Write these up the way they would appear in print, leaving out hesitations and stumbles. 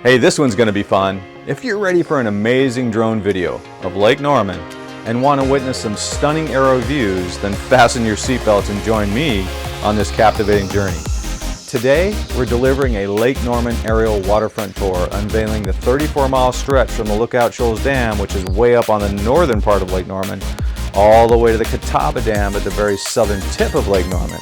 Hey, this one's going to be fun. If you're ready for an amazing drone video of Lake Norman and want to witness some stunning aerial views, then fasten your seatbelts and join me on this captivating journey. Today, we're delivering a Lake Norman aerial waterfront tour, unveiling the 34-mile stretch from the Lookout Shoals Dam, which is way up on the northern part of Lake Norman, all the way to the Catawba Dam at the very southern tip of Lake Norman.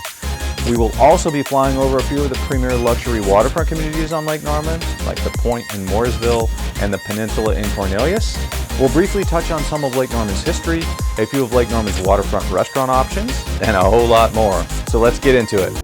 We will also be flying over a few of the premier luxury waterfront communities on Lake Norman, like the Point in Mooresville and the Peninsula in Cornelius. We'll briefly touch on some of Lake Norman's history, a few of Lake Norman's waterfront restaurant options, and a whole lot more. So let's get into it.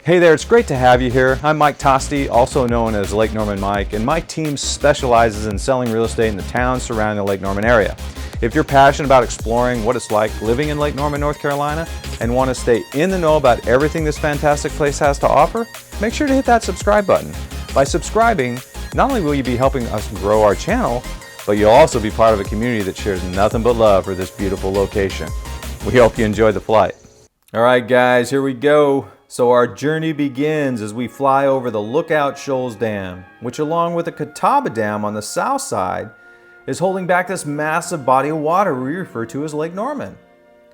Hey there, it's great to have you here. I'm Mike Tosti, also known as Lake Norman Mike, and my team specializes in selling real estate in the towns surrounding the Lake Norman area. If you're passionate about exploring what it's like living in Lake Norman, North Carolina, and want to stay in the know about everything this fantastic place has to offer, make sure to hit that subscribe button. By subscribing, not only will you be helping us grow our channel, but you'll also be part of a community that shares nothing but love for this beautiful location. We hope you enjoy the flight. All right, guys, here we go. So our journey begins as we fly over the Lookout Shoals Dam, which along with the Catawba Dam on the south side is holding back this massive body of water we refer to as Lake Norman.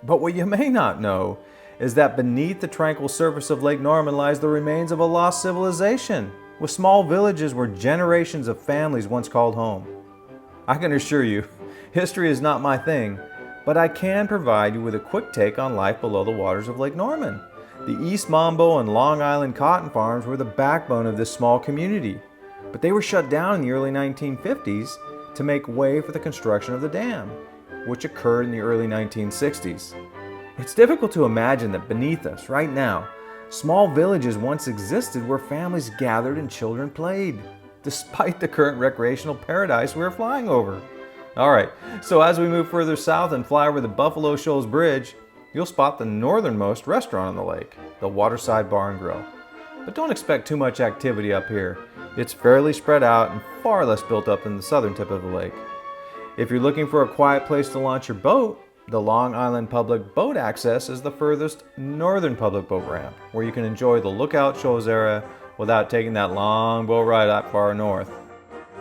But what you may not know is that beneath the tranquil surface of Lake Norman lies the remains of a lost civilization, with small villages where generations of families once called home. I can assure you, history is not my thing, but I can provide you with a quick take on life below the waters of Lake Norman. The East Mambo and Long Island cotton farms were the backbone of this small community, but they were shut down in the early 1950s to make way for the construction of the dam, which occurred in the early 1960s. It's difficult to imagine that beneath us, right now, small villages once existed where families gathered and children played, despite the current recreational paradise we're flying over. All right, so as we move further south and fly over the Buffalo Shoals Bridge, you'll spot the northernmost restaurant on the lake, the Waterside Bar and Grill. But don't expect too much activity up here. It's fairly spread out and far less built up than the southern tip of the lake. If you're looking for a quiet place to launch your boat, the Long Island Public Boat Access is the furthest northern public boat ramp, where you can enjoy the Lookout Shoals area without taking that long boat ride that far north.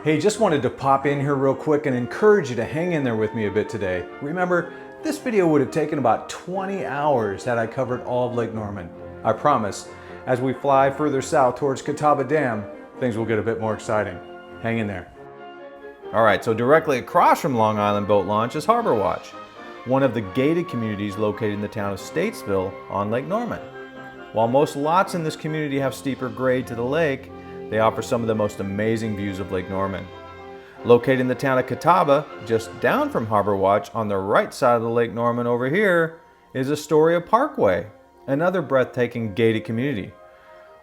Hey, just wanted to pop in here real quick and encourage you to hang in there with me a bit today. Remember, this video would have taken about 20 hours had I covered all of Lake Norman. I promise, as we fly further south towards Catawba Dam, things will get a bit more exciting. Hang in there. All right, so directly across from Long Island Boat Launch is Harbour Watch, one of the gated communities located in the town of Statesville on Lake Norman. While most lots in this community have steeper grade to the lake, they offer some of the most amazing views of Lake Norman. Located in the town of Catawba, just down from Harbour Watch on the right side of the Lake Norman over here, is Astoria Parkway, another breathtaking gated community.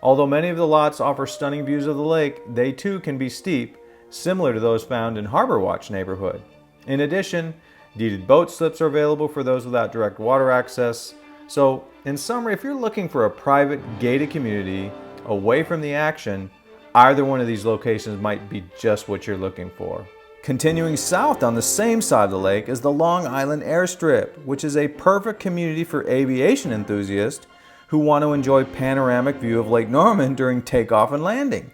Although many of the lots offer stunning views of the lake, they too can be steep, similar to those found in Harbour Watch neighborhood. In addition, deeded boat slips are available for those without direct water access. So, in summary, if you're looking for a private gated community away from the action, either one of these locations might be just what you're looking for. Continuing south on the same side of the lake is the Long Island Airstrip, which is a perfect community for aviation enthusiasts who want to enjoy panoramic view of Lake Norman during takeoff and landing.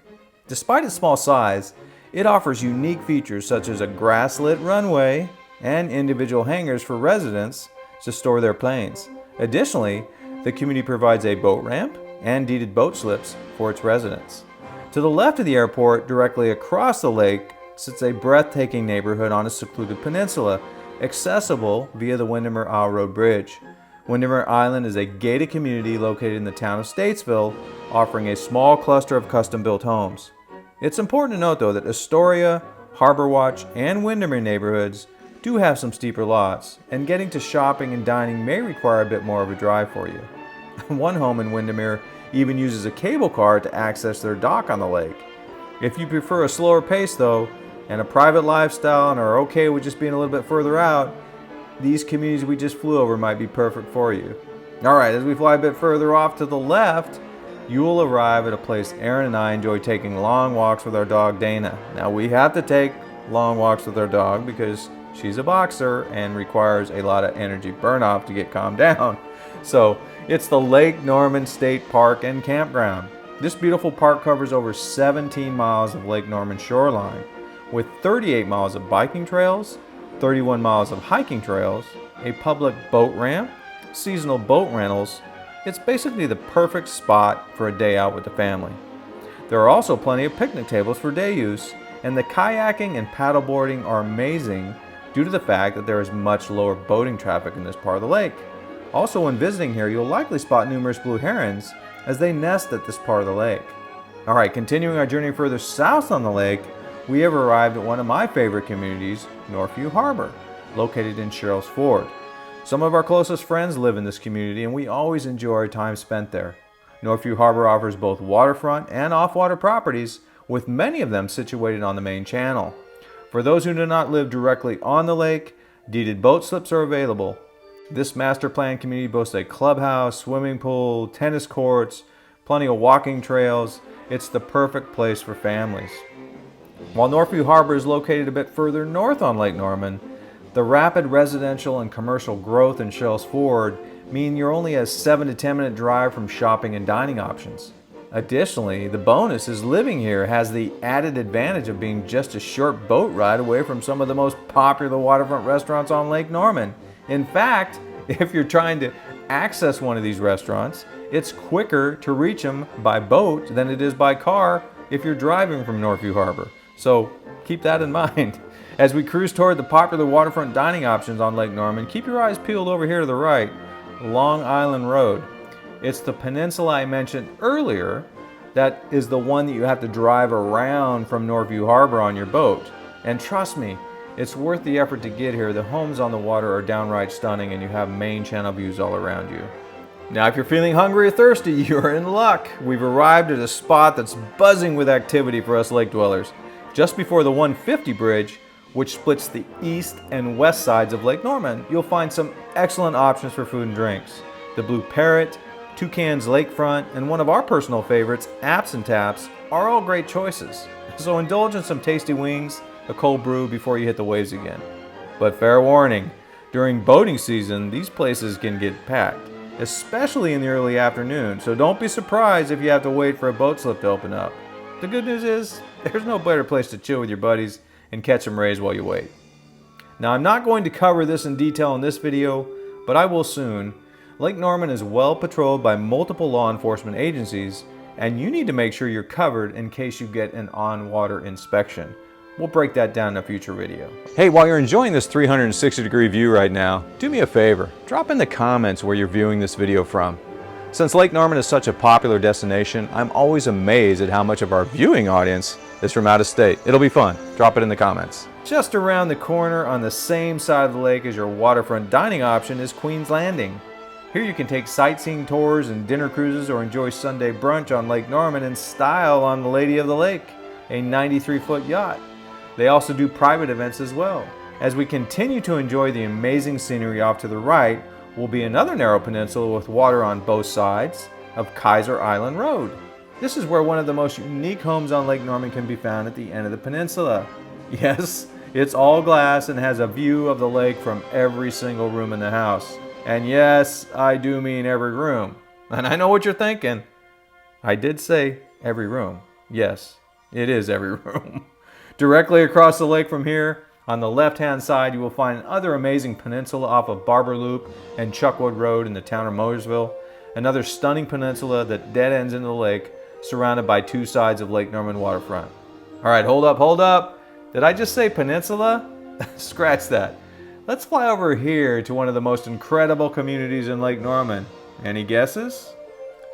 Despite its small size, it offers unique features such as a grass-lit runway and individual hangars for residents to store their planes. Additionally, the community provides a boat ramp and deeded boat slips for its residents. To the left of the airport, directly across the lake, sits a breathtaking neighborhood on a secluded peninsula, accessible via the Windemere Road Bridge. Windemere Island is a gated community located in the town of Statesville, offering a small cluster of custom-built homes. It's important to note, though, that Astoria, Harbour Watch, and Windemere neighborhoods do have some steeper lots, and getting to shopping and dining may require a bit more of a drive for you. One home in Windemere even uses a cable car to access their dock on the lake. If you prefer a slower pace though, and a private lifestyle and are okay with just being a little bit further out, these communities we just flew over might be perfect for you. Alright, as we fly a bit further off to the left, you will arrive at a place Erin and I enjoy taking long walks with our dog Dana. Now we have to take long walks with our dog because she's a boxer and requires a lot of energy burn off to get calmed down. So it's the Lake Norman State Park and Campground. This beautiful park covers over 17 miles of Lake Norman shoreline with 38 miles of biking trails, 31 miles of hiking trails, a public boat ramp, seasonal boat rentals. It's basically the perfect spot for a day out with the family. There are also plenty of picnic tables for day use, and the kayaking and paddleboarding are amazing due to the fact that there is much lower boating traffic in this part of the lake. Also, when visiting here, you'll likely spot numerous blue herons as they nest at this part of the lake. Alright, continuing our journey further south on the lake, we have arrived at one of my favorite communities, NorthView Harbour, located in Sherrills Ford. Some of our closest friends live in this community and we always enjoy our time spent there. NorthView Harbour offers both waterfront and off-water properties, with many of them situated on the main channel. For those who do not live directly on the lake, deeded boat slips are available. This master plan community boasts a clubhouse, swimming pool, tennis courts, plenty of walking trails. It's the perfect place for families. While NorthView Harbour is located a bit further north on Lake Norman, the rapid residential and commercial growth in Sherrills Ford mean you're only a 7 to 10 minute drive from shopping and dining options. Additionally, the bonus is living here has the added advantage of being just a short boat ride away from some of the most popular waterfront restaurants on Lake Norman. In fact, if you're trying to access one of these restaurants, it's quicker to reach them by boat than it is by car if you're driving from NorthView Harbour. So keep that in mind. As we cruise toward the popular waterfront dining options on Lake Norman, keep your eyes peeled over here to the right, Long Island Road. It's the peninsula I mentioned earlier that is the one that you have to drive around from NorthView Harbour on your boat. And trust me, it's worth the effort to get here. The homes on the water are downright stunning and you have main channel views all around you. Now if you're feeling hungry or thirsty, you're in luck. We've arrived at a spot that's buzzing with activity for us lake dwellers. Just before the 150 bridge, which splits the east and west sides of Lake Norman, you'll find some excellent options for food and drinks. The Blue Parrot, Toucan's Lakefront, and one of our personal favorites, Apps and Taps, are all great choices. So indulge in some tasty wings, a cold brew before you hit the waves again. But fair warning, during boating season, these places can get packed, especially in the early afternoon, so don't be surprised if you have to wait for a boat slip to open up. The good news is, there's no better place to chill with your buddies and catch some rays while you wait. Now I'm not going to cover this in detail in this video, but I will soon. Lake Norman is well patrolled by multiple law enforcement agencies, and you need to make sure you're covered in case you get an on-water inspection. We'll break that down in a future video. Hey, while you're enjoying this 360-degree view right now, do me a favor, drop in the comments where you're viewing this video from. Since Lake Norman is such a popular destination, I'm always amazed at how much of our viewing audience is from out of state. It'll be fun. Drop it in the comments. Just around the corner on the same side of the lake as your waterfront dining option is Queen's Landing. Here you can take sightseeing tours and dinner cruises or enjoy Sunday brunch on Lake Norman in style on the Lady of the Lake, a 93-foot yacht. They also do private events as well. As we continue to enjoy the amazing scenery off to the right, will be another narrow peninsula with water on both sides of Kaiser Island Road. This is where one of the most unique homes on Lake Norman can be found at the end of the peninsula. Yes, it's all glass and has a view of the lake from every single room in the house. And yes, I do mean every room. And I know what you're thinking. I did say every room. Yes, it is every room. Directly across the lake from here, on the left-hand side, you will find another amazing peninsula off of Barber Loop and Chuckwood Road in the town of Moyersville. Another stunning peninsula that dead ends into the lake, surrounded by two sides of Lake Norman waterfront. All right, hold up. Did I just say peninsula? Scratch that. Let's fly over here to one of the most incredible communities in Lake Norman. Any guesses?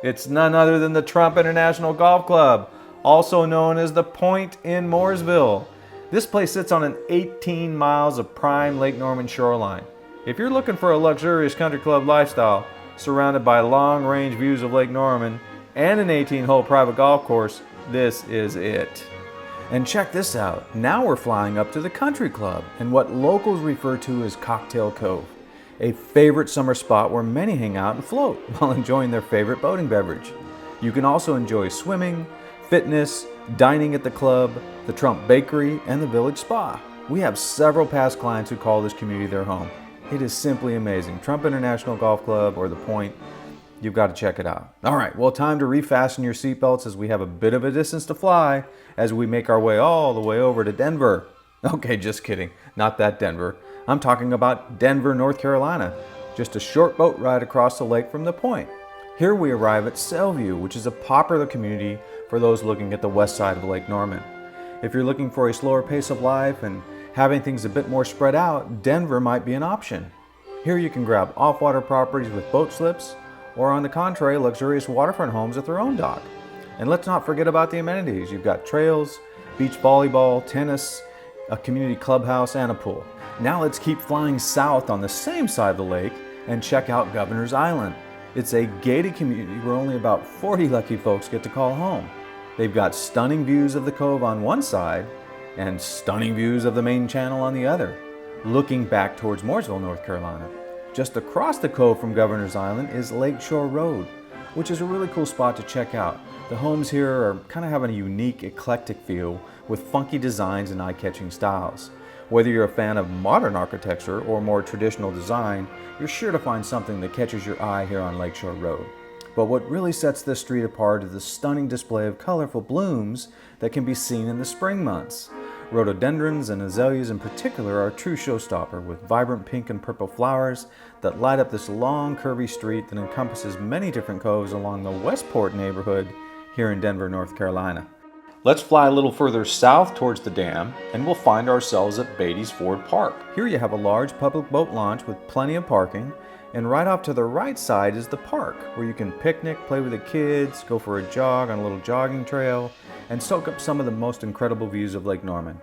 It's none other than the Trump International Golf Club, also known as the Point in Mooresville. This place sits on an 18 miles of prime Lake Norman shoreline. If you're looking for a luxurious country club lifestyle, surrounded by long-range views of Lake Norman and an 18-hole private golf course, this is it. And check this out, now we're flying up to the country club in what locals refer to as Cocktail Cove. a favorite summer spot where many hang out and float while enjoying their favorite boating beverage. You can also enjoy swimming, fitness, dining at the club, the Trump Bakery, and the Village Spa. We have several past clients who call this community their home. It is simply amazing. Trump International Golf Club or The Point, you've got to check it out. All right, well, time to refasten your seatbelts as we have a bit of a distance to fly as we make our way all the way over to Denver. Okay, just kidding. Not that Denver. I'm talking about Denver, North Carolina. Just a short boat ride across the lake from The Point. Here we arrive at Sailview, which is a popular community for those looking at the west side of Lake Norman. If you're looking for a slower pace of life and having things a bit more spread out, Denver might be an option. Here you can grab off-water properties with boat slips, or on the contrary, luxurious waterfront homes at their own dock. And let's not forget about the amenities. You've got trails, beach volleyball, tennis, a community clubhouse, and a pool. Now let's keep flying south on the same side of the lake and check out Governor's Island. It's a gated community where only about 40 lucky folks get to call home. They've got stunning views of the cove on one side and stunning views of the main channel on the other, looking back towards Mooresville, North Carolina. Just across the cove from Governor's Island is Lakeshore Road, which is a really cool spot to check out. The homes here are kind of having a unique, eclectic feel with funky designs and eye-catching styles. Whether you're a fan of modern architecture or more traditional design, you're sure to find something that catches your eye here on Lakeshore Road. But what really sets this street apart is the stunning display of colorful blooms that can be seen in the spring months. Rhododendrons and azaleas in particular are a true showstopper, with vibrant pink and purple flowers that light up this long, curvy street that encompasses many different coves along the Westport neighborhood here in Denver, North Carolina. Let's fly a little further south towards the dam and we'll find ourselves at Beatty's Ford Park. Here you have a large public boat launch with plenty of parking, and right off to the right side is the park where you can picnic, play with the kids, go for a jog on a little jogging trail, and soak up some of the most incredible views of Lake Norman.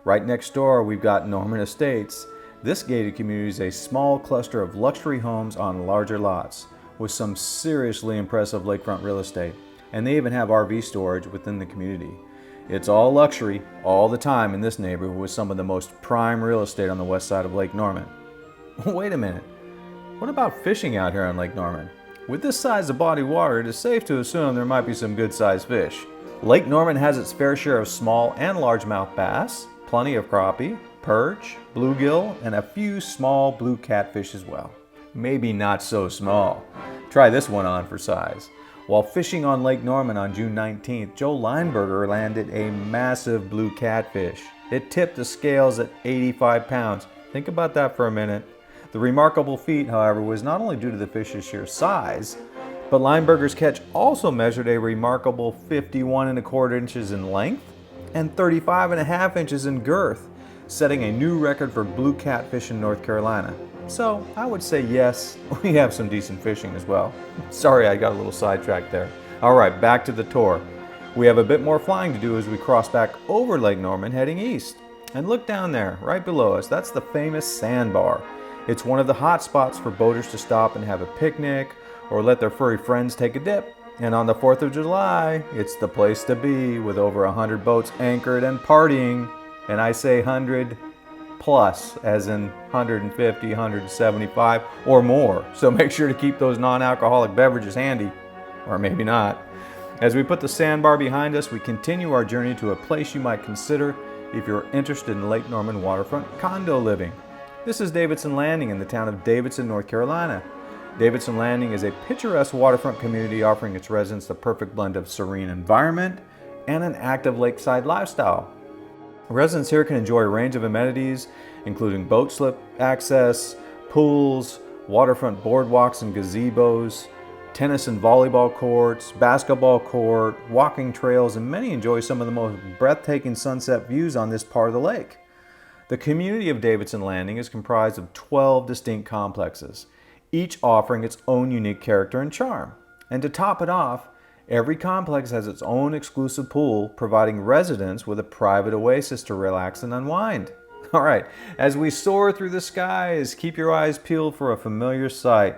Right next door we've got Norman Estates. This gated community is a small cluster of luxury homes on larger lots with some seriously impressive lakefront real estate. And they even have RV storage within the community. It's all luxury all the time in this neighborhood with some of the most prime real estate on the west side of Lake Norman. Wait a minute, what about fishing out here on Lake Norman? With this size of body of water, it is safe to assume there might be some good-sized fish. Lake Norman has its fair share of small and largemouth bass, plenty of crappie, perch, bluegill, and a few small blue catfish as well. Maybe not so small. Try this one on for size. While fishing on Lake Norman on June 19th, Joe Lineberger landed a massive blue catfish. It tipped the scales at 85 pounds. Think about that for a minute. The remarkable feat, however, was not only due to the fish's sheer size, but Lineberger's catch also measured a remarkable 51¼ inches in length and 35½ inches in girth, setting a new record for blue catfish in North Carolina. So I would say yes, we have some decent fishing as well. Sorry, I got a little sidetracked there. All right, back to the tour. We have a bit more flying to do as we cross back over Lake Norman heading east. And look down there, right below us, that's the famous sandbar. It's one of the hot spots for boaters to stop and have a picnic or let their furry friends take a dip. And on the 4th of July, it's the place to be with over 100 boats anchored and partying. And I say 100 plus, as in 150, 175 or more. So make sure to keep those non-alcoholic beverages handy, or maybe not. As we put the sandbar behind us, we continue our journey to a place you might consider if you're interested in Lake Norman waterfront condo living. This is Davidson Landing in the town of Davidson, North Carolina. Davidson Landing is a picturesque waterfront community offering its residents the perfect blend of serene environment and an active lakeside lifestyle. Residents here can enjoy a range of amenities, including boat slip access, pools, waterfront boardwalks and gazebos, tennis and volleyball courts, basketball court, walking trails, and many enjoy some of the most breathtaking sunset views on this part of the lake. The community of Davidson Landing is comprised of 12 distinct complexes, each offering its own unique character and charm. And to top it off, every complex has its own exclusive pool, providing residents with a private oasis to relax and unwind. All right, as we soar through the skies, keep your eyes peeled for a familiar sight.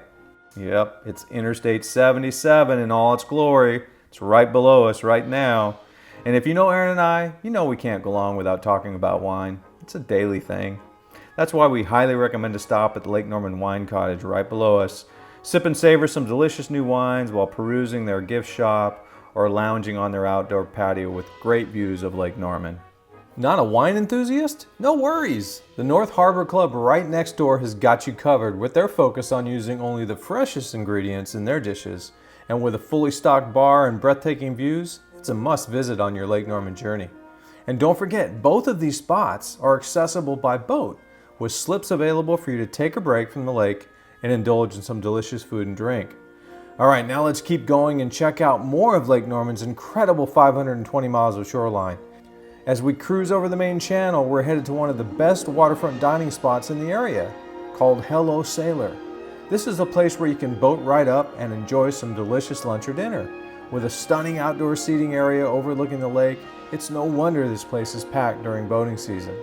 Yep, it's Interstate 77 in all its glory. It's right below us right now. And if you know Erin and I, you know we can't go along without talking about wine. It's a daily thing. That's why we highly recommend to stop at the Lake Norman Wine Cottage right below us, sip and savor some delicious new wines while perusing their gift shop or lounging on their outdoor patio with great views of Lake Norman. Not a wine enthusiast? No worries! The North Harbour Club right next door has got you covered with their focus on using only the freshest ingredients in their dishes. And with a fully stocked bar and breathtaking views, it's a must visit on your Lake Norman journey. And don't forget, both of these spots are accessible by boat, with slips available for you to take a break from the lake and indulge in some delicious food and drink. Alright, now let's keep going and check out more of Lake Norman's incredible 520 miles of shoreline. As we cruise over the main channel, we're headed to one of the best waterfront dining spots in the area, called Hello Sailor. This is a place where you can boat right up and enjoy some delicious lunch or dinner. With a stunning outdoor seating area overlooking the lake, it's no wonder this place is packed during boating season.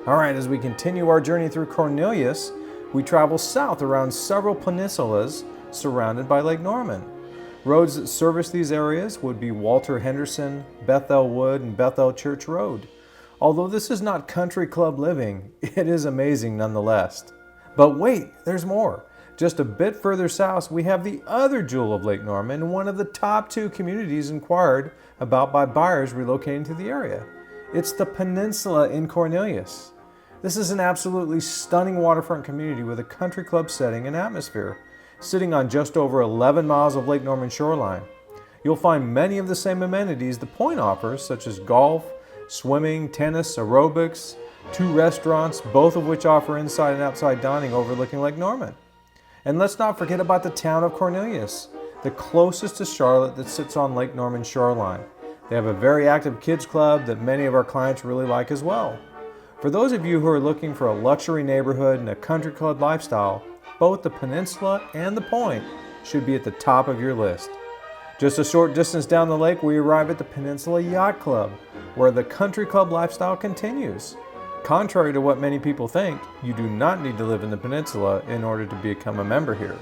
Alright, as we continue our journey through Cornelius, we travel south around several peninsulas surrounded by Lake Norman. Roads that service these areas would be Walter Henderson, Bethel Wood, and Bethel Church Road. Although this is not country club living, it is amazing nonetheless. But wait, there's more. Just a bit further south, we have the other jewel of Lake Norman, one of the top 2 communities inquired about by buyers relocating to the area. It's the Peninsula in Cornelius. This is an absolutely stunning waterfront community with a country club setting and atmosphere, sitting on just over 11 miles of Lake Norman shoreline. You'll find many of the same amenities the Point offers, such as golf, swimming, tennis, aerobics, 2 restaurants, both of which offer inside and outside dining overlooking Lake Norman. And let's not forget about the town of Cornelius, the closest to Charlotte that sits on Lake Norman shoreline. They have a very active kids club that many of our clients really like as well. For those of you who are looking for a luxury neighborhood and a country club lifestyle, both the Peninsula and the Point should be at the top of your list. Just a short distance down the lake, we arrive at the Peninsula Yacht Club, where the country club lifestyle continues. Contrary to what many people think, you do not need to live in the Peninsula in order to become a member here.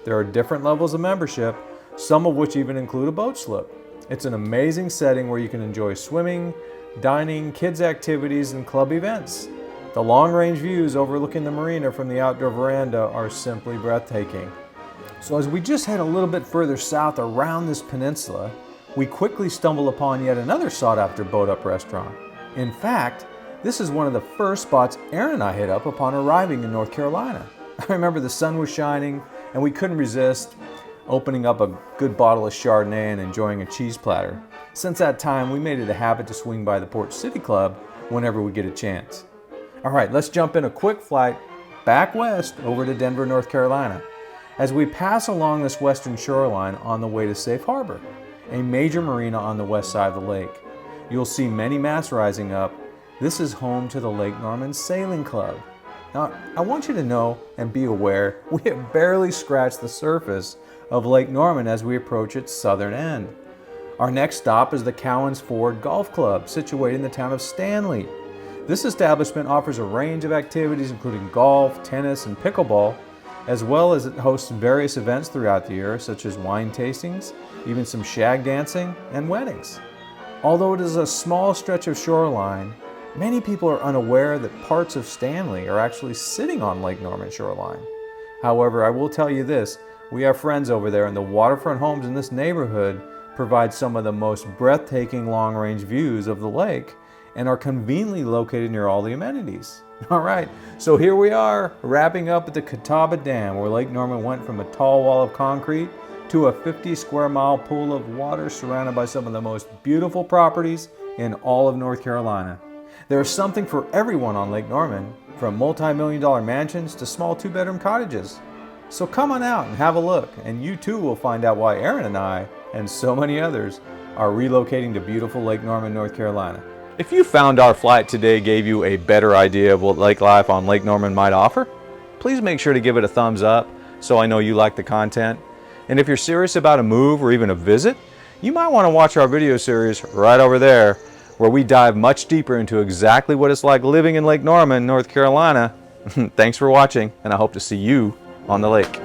There are different levels of membership, some of which even include a boat slip. It's an amazing setting where you can enjoy swimming, dining, kids' activities, and club events. The long-range views overlooking the marina from the outdoor veranda are simply breathtaking. So as we just head a little bit further south around this peninsula, we quickly stumble upon yet another sought-after boat-up restaurant. In fact, this is one of the first spots Erin and I hit up upon arriving in North Carolina. I remember the sun was shining and we couldn't resist opening up a good bottle of Chardonnay and enjoying a cheese platter. Since that time, we made it a habit to swing by the Port City Club whenever we get a chance. Alright, let's jump in a quick flight back west over to Denver, North Carolina, as we pass along this western shoreline on the way to Safe Harbor, a major marina on the west side of the lake. You'll see many masts rising up. This is home to the Lake Norman Sailing Club. Now, I want you to know and be aware, we have barely scratched the surface of Lake Norman as we approach its southern end. Our next stop is the Cowens Ford Golf Club, situated in the town of Stanley. This establishment offers a range of activities including golf, tennis, and pickleball, as well as it hosts various events throughout the year, such as wine tastings, even some shag dancing, and weddings. Although it is a small stretch of shoreline, many people are unaware that parts of Stanley are actually sitting on Lake Norman shoreline. However, I will tell you this, we have friends over there, and the waterfront homes in this neighborhood provide some of the most breathtaking long-range views of the lake and are conveniently located near all the amenities. Alright, so here we are, wrapping up at the Catawba Dam, where Lake Norman went from a tall wall of concrete to a 50 square mile pool of water surrounded by some of the most beautiful properties in all of North Carolina. There is something for everyone on Lake Norman, from multi-million-dollar mansions to small 2-bedroom cottages. So come on out and have a look, and you too will find out why Erin and I, and so many others, are relocating to beautiful Lake Norman, North Carolina. If you found our flight today gave you a better idea of what lake life on Lake Norman might offer, please make sure to give it a thumbs up so I know you like the content. And if you're serious about a move or even a visit, you might want to watch our video series right over there, where we dive much deeper into exactly what it's like living in Lake Norman, North Carolina. Thanks for watching, and I hope to see you on the lake.